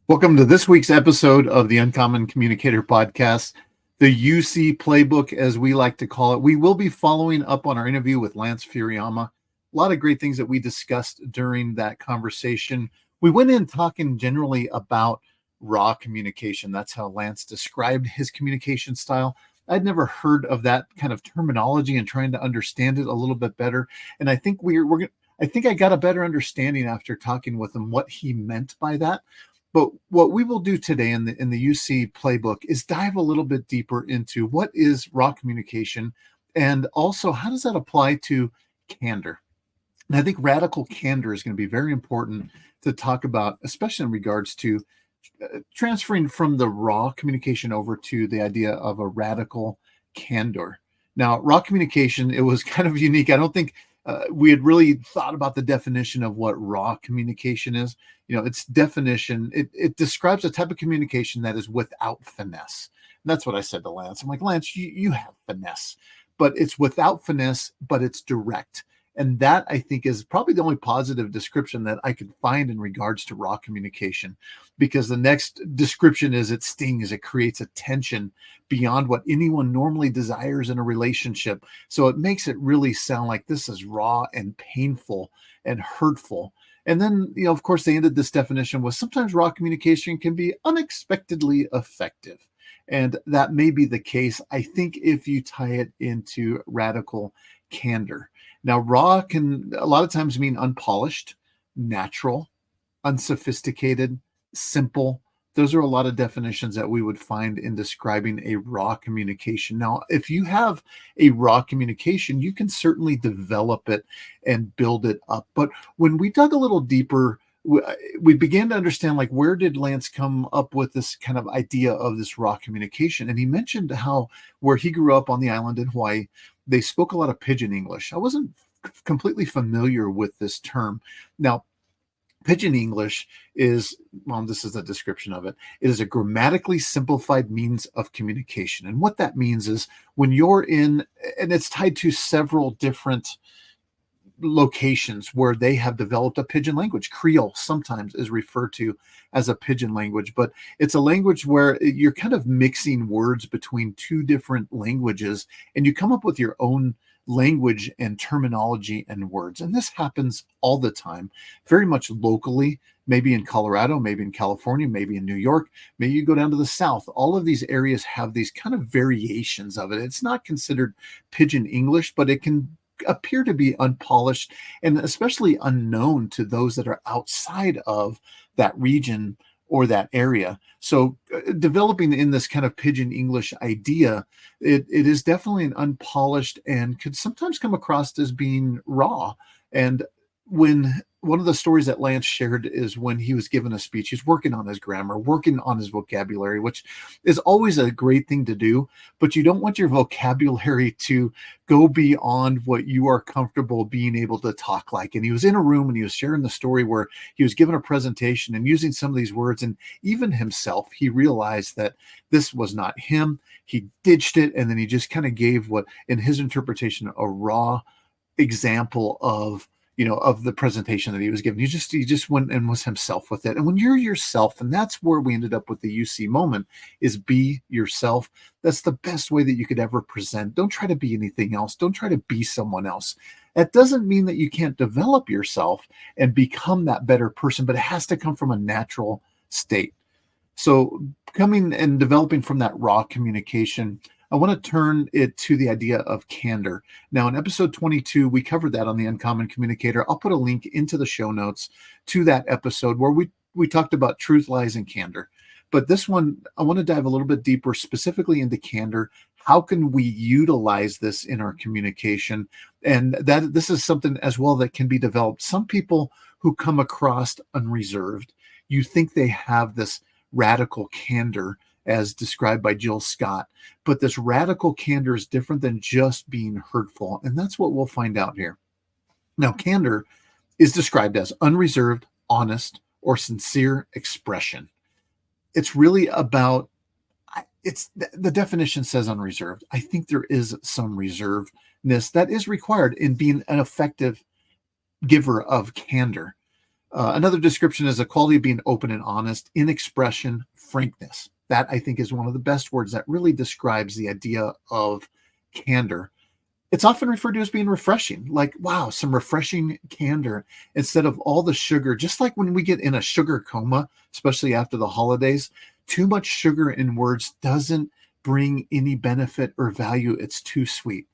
Welcome to this week's episode of the Uncommon Communicator Podcast, the UC Playbook, as we like to call it. We will be following up on our interview with Lance Furuyama. A lot of great things that we discussed during that conversation. We went in talking generally about raw communication. That's how Lance described his communication style. I'd never heard of that kind of terminology and trying to understand it a little bit better. And I think I think I got a better understanding after talking with him what he meant by that. But what we will do today in the UC playbook is dive a little bit deeper into what is raw communication, and also how does that apply to candor. And I think radical candor is going to be very important to talk about, especially in regards to transferring from the raw communication over to the idea of a radical candor. Now, raw communication, it was kind of unique. I don't think we had really thought about the definition of what raw communication is. Its definition, it describes a type of communication that is without finesse. And that's what I said to Lance. I'm like, Lance, you have finesse, but it's without finesse, but it's direct. And that, I think, is probably the only positive description that I could find in regards to raw communication, because the next description is it stings, it creates a tension beyond what anyone normally desires in a relationship. So it makes it really sound like this is raw and painful and hurtful. And then, of course, they ended this definition with sometimes raw communication can be unexpectedly effective. And that may be the case, I think, if you tie it into radical candor. Now, raw can a lot of times mean unpolished, natural, unsophisticated, simple. Those are a lot of definitions that we would find in describing a raw communication. Now, if you have a raw communication, you can certainly develop it and build it up. But when we dug a little deeper, we began to understand, like, where did Lance come up with this kind of idea of this raw communication? And he mentioned how where he grew up on the island in Hawaii, they spoke a lot of Pigeon English. I wasn't completely familiar with this term. Now, Pigeon English is, well, this is the description of it. It is a grammatically simplified means of communication. And what that means is when you're in, and it's tied to several different locations where they have developed a pidgin language. Creole sometimes is referred to as a pidgin language, but it's a language where you're kind of mixing words between two different languages, and you come up with your own language and terminology and words. And this happens all the time, very much locally, maybe in Colorado, maybe in California, maybe in New York, maybe you go down to the South. All of these areas have these kind of variations of it. It's not considered pidgin English, but it can appear to be unpolished and especially unknown to those that are outside of that region or that area. So developing in this kind of pidgin English idea, it is definitely an unpolished and could sometimes come across as being raw. And when one of the stories that Lance shared is when he was given a speech, he's working on his grammar, working on his vocabulary, which is always a great thing to do, but you don't want your vocabulary to go beyond what you are comfortable being able to talk like. And he was in a room and he was sharing the story where he was given a presentation and using some of these words, and even himself, he realized that this was not him. He ditched it, and then he just kind of gave what, in his interpretation, a raw example of of the presentation that he was given. He just went and was himself with it. And when you're yourself, and that's where we ended up with the UC moment, is be yourself. That's the best way that you could ever present. Don't try to be anything else. Don't try to be someone else. That doesn't mean that you can't develop yourself and become that better person, but it has to come from a natural state. So coming and developing from that raw communication, I want to turn it to the idea of candor. Now, in episode 22, we covered that on the Uncommon Communicator. I'll put a link into the show notes to that episode where we talked about truth, lies, and candor. But this one, I want to dive a little bit deeper, specifically into candor. How can we utilize this in our communication? And that this is something as well that can be developed. Some people who come across unreserved, you think they have this radical candor, as described by Jill Scott. But this radical candor is different than just being hurtful. And that's what we'll find out here. Now, candor is described as unreserved, honest, or sincere expression. It's really about, the definition says unreserved. I think there is some reservedness that is required in being an effective giver of candor. Another description is a quality of being open and honest in expression, frankness. That I think is one of the best words that really describes the idea of candor. It's often referred to as being refreshing, like, wow, some refreshing candor instead of all the sugar. Just like when we get in a sugar coma, especially after the holidays, too much sugar in words doesn't bring any benefit or value. It's too sweet.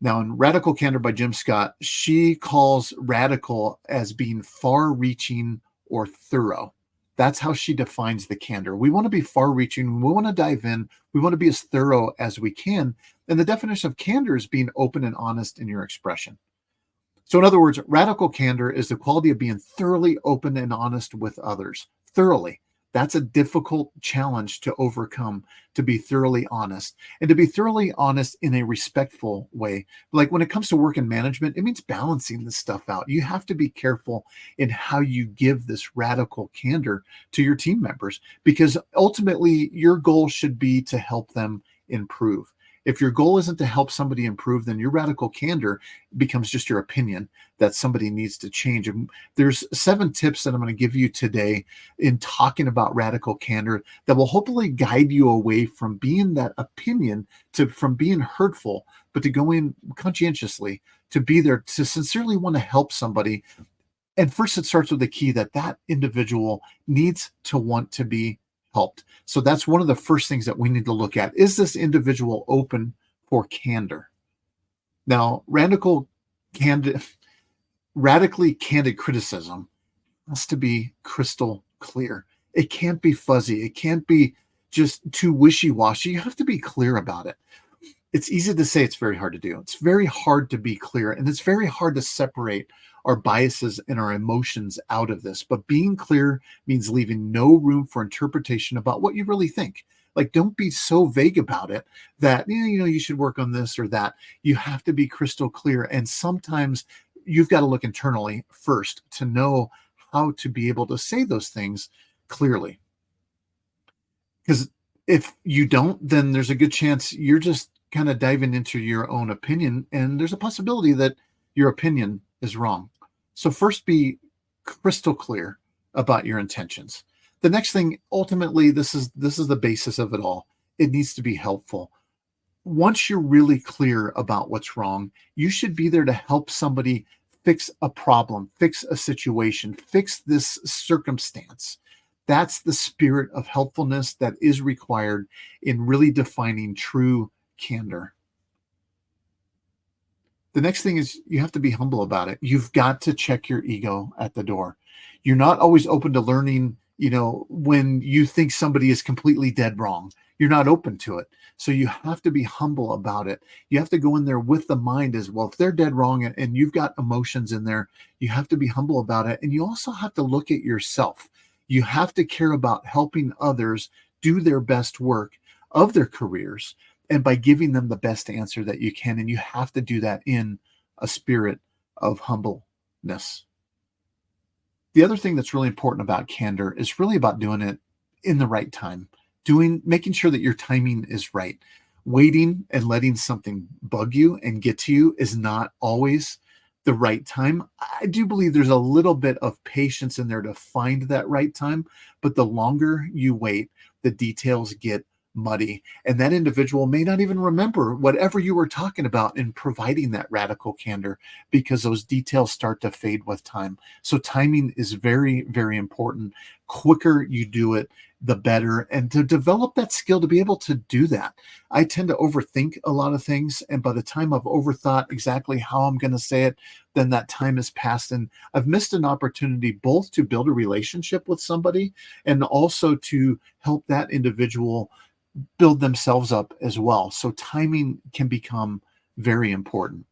Now, in Radical Candor by Jim Scott, she calls radical as being far reaching or thorough. That's how she defines the candor. We want to be far reaching. We want to dive in. We want to be as thorough as we can. And the definition of candor is being open and honest in your expression. So, in other words, radical candor is the quality of being thoroughly open and honest with others. Thoroughly. That's a difficult challenge to overcome, to be thoroughly honest and to be thoroughly honest in a respectful way. Like when it comes to work and management, it means balancing this stuff out. You have to be careful in how you give this radical candor to your team members, because ultimately your goal should be to help them improve. If your goal isn't to help somebody improve, then your radical candor becomes just your opinion that somebody needs to change. And there's 7 tips that I'm going to give you today in talking about radical candor that will hopefully guide you away from being that opinion, from being hurtful, but to go in conscientiously, to be there, to sincerely want to help somebody. And first, it starts with the key that that individual needs to want to be helped. So that's one of the first things that we need to look at. Is this individual open for candor? Now, radically candid criticism has to be crystal clear. It can't be fuzzy. It can't be just too wishy-washy. You have to be clear about it. It's easy to say, it's very hard to do. It's very hard to be clear, and it's very hard to separate our biases and our emotions out of this. But being clear means leaving no room for interpretation about what you really think. Like, don't be so vague about it that, you should work on this or that. You have to be crystal clear. And sometimes you've got to look internally first to know how to be able to say those things clearly. Because if you don't, then there's a good chance you're just kind of diving into your own opinion, and there's a possibility that your opinion is wrong. So first, be crystal clear about your intentions. The next thing, ultimately, this is the basis of it all. It needs to be helpful. Once you're really clear about what's wrong, you should be there to help somebody fix a problem, fix a situation, fix this circumstance. That's the spirit of helpfulness that is required in really defining true candor. The next thing is you have to be humble about it. You've got to check your ego at the door. You're not always open to learning, when you think somebody is completely dead wrong. You're not open to it. So you have to be humble about it. You have to go in there with the mind as well. If they're dead wrong and you've got emotions in there, you have to be humble about it. And you also have to look at yourself. You have to care about helping others do their best work of their careers, and by giving them the best answer that you can. And you have to do that in a spirit of humbleness. The other thing that's really important about candor is really about doing it in the right time, making sure that your timing is right. Waiting and letting something bug you and get to you is not always the right time. I do believe there's a little bit of patience in there to find that right time, but the longer you wait, the details get muddy, and that individual may not even remember whatever you were talking about in providing that radical candor, because those details start to fade with time. So timing is very, very important. Quicker you do it, the better. And to develop that skill to be able to do that, I tend to overthink a lot of things, and by the time I've overthought exactly how I'm going to say it, then that time has passed, and I've missed an opportunity both to build a relationship with somebody and also to help that individual build themselves up as well. So timing can become very important.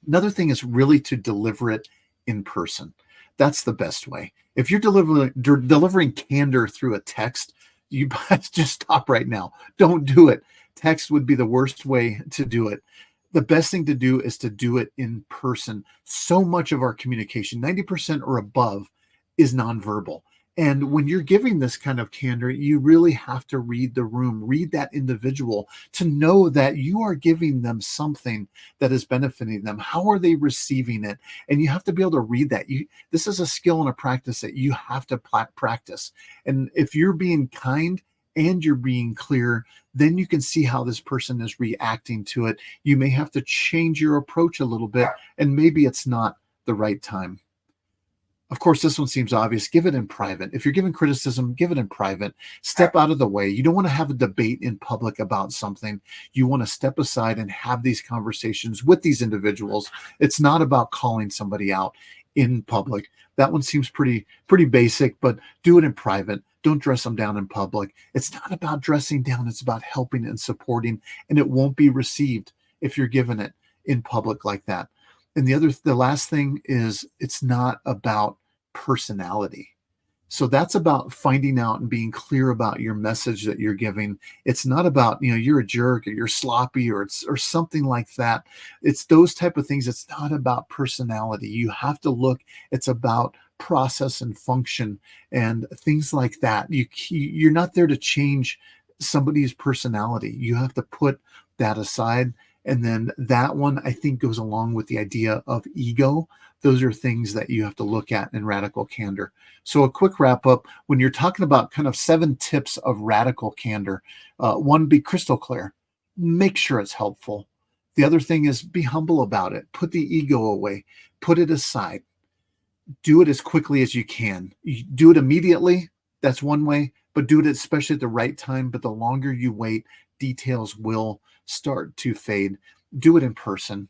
Another thing is really to deliver it in person. That's the best way. If you're delivering candor through a text, you just stop right now. Don't do it. Text would be the worst way to do it. The best thing to do is to do it in person. So much of our communication, 90% or above, is nonverbal. And when you're giving this kind of candor, you really have to read the room, read that individual to know that you are giving them something that is benefiting them. How are they receiving it? And you have to be able to read that. This is a skill and a practice that you have to practice. And if you're being kind and you're being clear, then you can see how this person is reacting to it. You may have to change your approach a little bit, and maybe it's not the right time. Of course, this one seems obvious. Give it in private. If you're giving criticism, give it in private. Step out of the way. You don't want to have a debate in public about something. You want to step aside and have these conversations with these individuals. It's not about calling somebody out in public. That one seems pretty basic, but do it in private. Don't dress them down in public. It's not about dressing down. It's about helping and supporting, and it won't be received if you're giving it in public like that. And the last thing is, it's not about personality. So that's about finding out and being clear about your message that you're giving. It's not about, you're a jerk or you're sloppy or something like that. It's those type of things. It's not about personality. You have to look, it's about process and function and things like that. You're not there to change somebody's personality. You have to put that aside. And then that one, I think, goes along with the idea of ego. Those are things that you have to look at in radical candor. So a quick wrap up, when you're talking about kind of 7 tips of radical candor, one, be crystal clear. Make sure it's helpful. The other thing is be humble about it. Put the ego away. Put it aside. Do it as quickly as you can. You do it immediately. That's one way, but do it especially at the right time. But the longer you wait, details will start to fade. Do it in person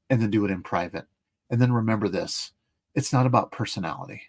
and then do it in private. And then remember this, it's not about personality.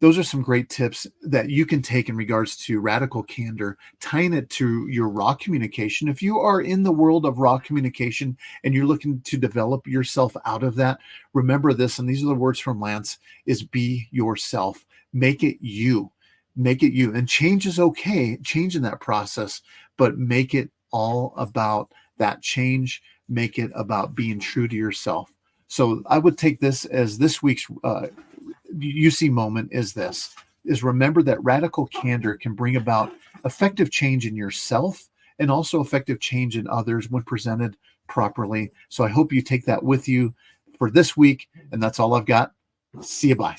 Those are some great tips that you can take in regards to radical candor, tying it to your raw communication. If you are in the world of raw communication and you're looking to develop yourself out of that, remember this, and these are the words from Lance, is be yourself. Make it you. Make it you. And change is okay, change in that process, but make it all about that change. Make it about being true to yourself. So I would take this as this week's UC moment is remember that radical candor can bring about effective change in yourself and also effective change in others when presented properly. So I hope you take that with you for this week. And that's all I've got. See you. Bye.